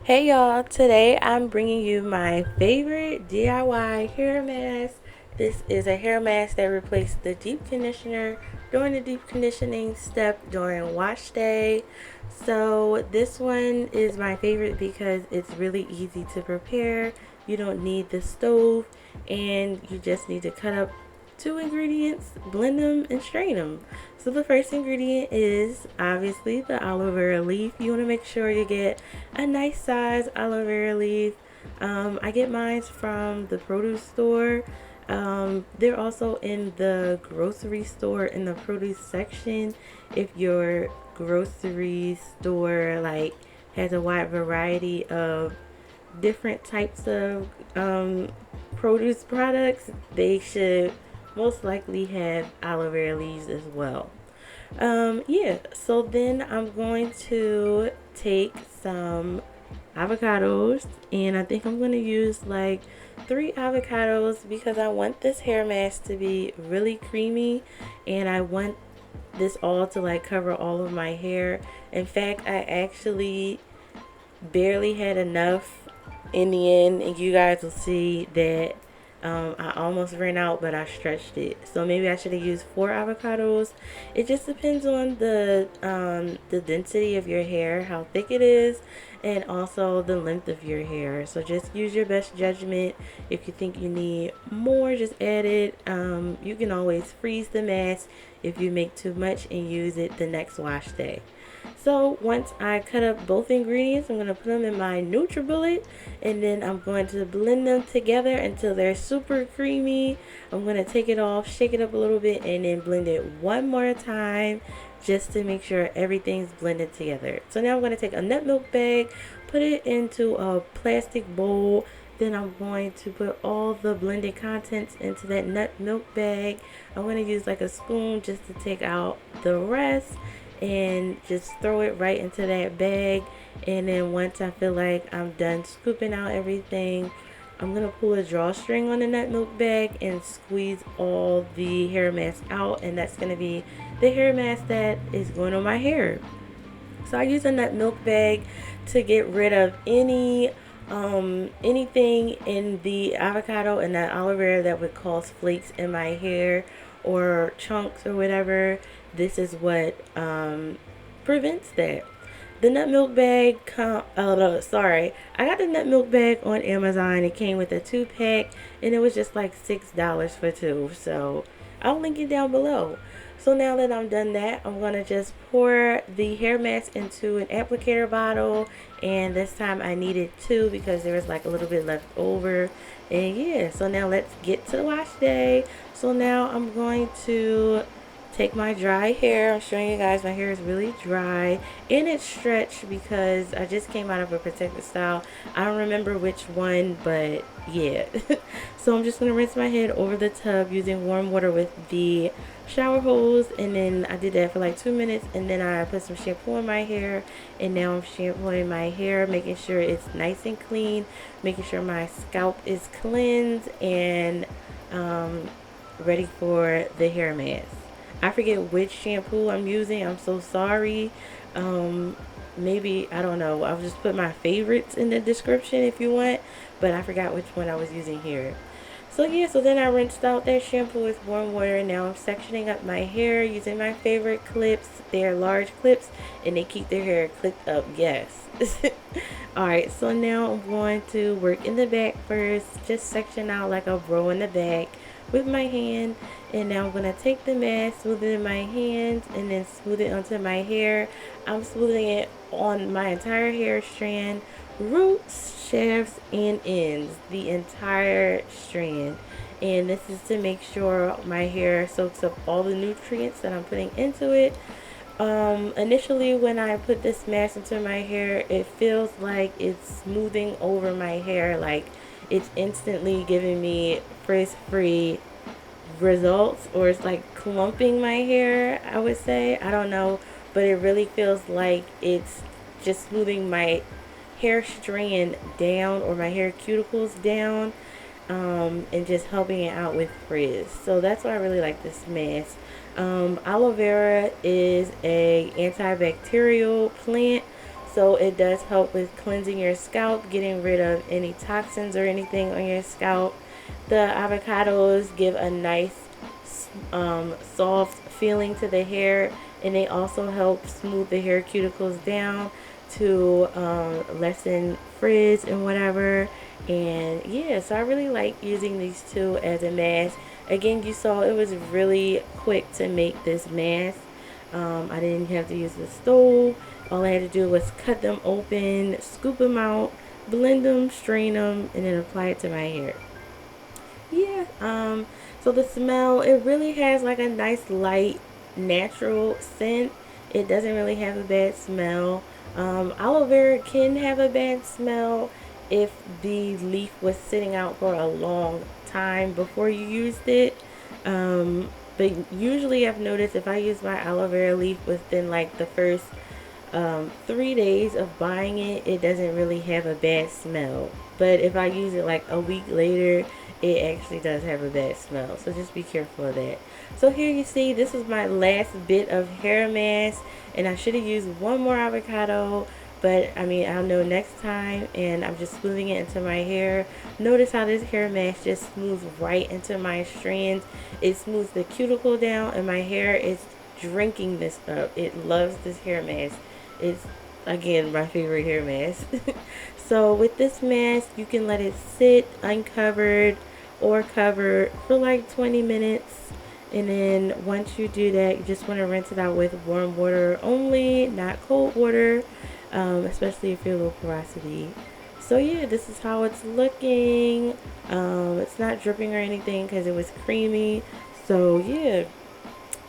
Hey y'all, today I'm bringing you my favorite DIY hair mask. This is a hair mask that replaced the deep conditioner during the deep conditioning step during wash day. So this one is my favorite because it's really easy to prepare. You don't need the stove and you just need to cut up two ingredients, blend them, and strain them. So the first ingredient is obviously the aloe vera leaf. You want to make sure you get a nice size aloe vera leaf. I get mine from the produce store. They're also in the grocery store in the produce section. If your grocery store has a wide variety of different types of produce products, they should most likely have aloe vera leaves as well. Yeah, so then I'm going to take some avocados, and I think I'm going to use like 3 avocados because I want this hair mask to be really creamy, and I want this all to like cover all of my hair. In fact, I actually barely had enough in the end, and you guys will see that I almost ran out, but I stretched it. So maybe I should have used 4 avocados. It just depends on the density of your hair, how thick it is, and also the length of your hair. So just use your best judgment. If you think you need more, just add it. You can always freeze the mask if you make too much and use it the next wash day. So once I cut up both ingredients, I'm going to put them in my Nutri-Bullet, and then I'm going to blend them together until they're super creamy. I'm going to take it off, shake it up a little bit, and then blend it one more time just to make sure everything's blended together. So now I'm going to take a nut milk bag, put it into a plastic bowl. Then I'm going to put all the blended contents into that nut milk bag. I'm going to use like a spoon just to take out the rest and just throw it right into that bag. And then once I feel like I'm done scooping out everything, I'm going to pull a drawstring on the nut milk bag and squeeze all the hair mask out, and that's going to be the hair mask that is going on my hair. So I use a nut milk bag to get rid of anything in the avocado and that aloe vera that would cause flakes in my hair or chunks or whatever. This is what prevents that. The nut milk bag oh no, sorry, I got the nut milk bag on Amazon. It came with a 2 pack and it was just like $6 for two, so I'll link it down below. So now that I'm done that, I'm going to just pour the hair mask into an applicator bottle. And this time I needed 2 because there was like a little bit left over. And yeah, so now let's get to the wash day. So now I'm going to take my dry hair. I'm showing you guys my hair is really dry and it's stretched because I just came out of a protective style. I don't remember which one, but yeah. So I'm just going to rinse my head over the tub using warm water with the shower hose, and then I did that for like 2 minutes, and then I put some shampoo in my hair, and now I'm shampooing my hair, making sure it's nice and clean, making sure my scalp is cleansed and ready for the hair mask. I forget which shampoo I'm using. I'm so sorry. Maybe, I don't know. I'll just put my favorites in the description if you want, but I forgot which one I was using here. So yeah, so then I rinsed out that shampoo with warm water, and now I'm sectioning up my hair using my favorite clips. They're large clips and they keep their hair clipped up, yes. Alright, so now I'm going to work in the back first, just section out like a row in the back with my hand. And now I'm going to take the mask, smooth it in my hands, and then smooth it onto my hair. I'm smoothing it on my entire hair strand, roots, shafts, and ends, the entire strand. And this is to make sure my hair soaks up all the nutrients that I'm putting into it. Initially when I put this mask into my hair, it feels like it's smoothing over my hair, like it's instantly giving me frizz free results, or it's like clumping my hair, I would say. I don't know, but it really feels like it's just smoothing my hair strand down, or my hair cuticles down, and just helping it out with frizz. So that's why I really like this mask. Aloe vera is a antibacterial plant, So it does help with cleansing your scalp, getting rid of any toxins or anything on your scalp. The avocados give a nice soft feeling to the hair, and they also help smooth the hair cuticles down to lessen frizz and whatever. And yeah, so I really like using these two as a mask. Again, you saw it was really quick to make this mask. I didn't have to use the stove. All I had to do was cut them open, scoop them out, blend them, strain them, and then apply it to my hair. Yeah, so the smell, it really has like a nice light natural scent. It doesn't really have a bad smell. Aloe vera can have a bad smell if the leaf was sitting out for a long time before you used it. But usually I've noticed if I use my aloe vera leaf within like the first 3 days of buying it, it doesn't really have a bad smell. But if I use it like a week later, it actually does have a bad smell. So just be careful of that. So here you see, this is my last bit of hair mask, and I should have used one more avocado, but I mean, I'll know next time. And I'm just smoothing it into my hair. Notice how this hair mask just smooths right into my strands. It smooths the cuticle down, and my hair is drinking this up. It loves this hair mask. It's, again, my favorite hair mask. So with this mask, you can let it sit uncovered or covered for like 20 minutes. And then once you do that, you just want to rinse it out with warm water only, not cold water, especially if you're low porosity. So yeah, this is how it's looking. It's not dripping or anything because it was creamy. So yeah.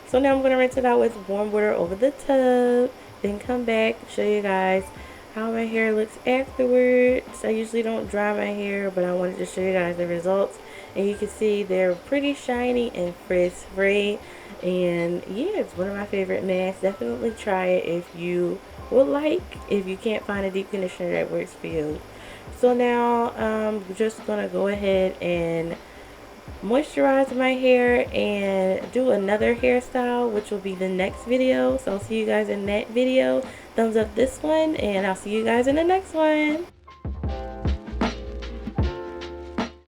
So now I'm going to rinse it out with warm water over the tub. Then come back, show you guys how my hair looks afterwards. I usually don't dry my hair, but I wanted to show you guys the results. And you can see they're pretty shiny and frizz free. And yeah, it's one of my favorite masks. Definitely try it if you would like, if you can't find a deep conditioner that works for you. So now I'm just going to go ahead and moisturize my hair and do another hairstyle, which will be the next video. So I'll see you guys in that video. Thumbs up this one, and I'll see you guys in the next one.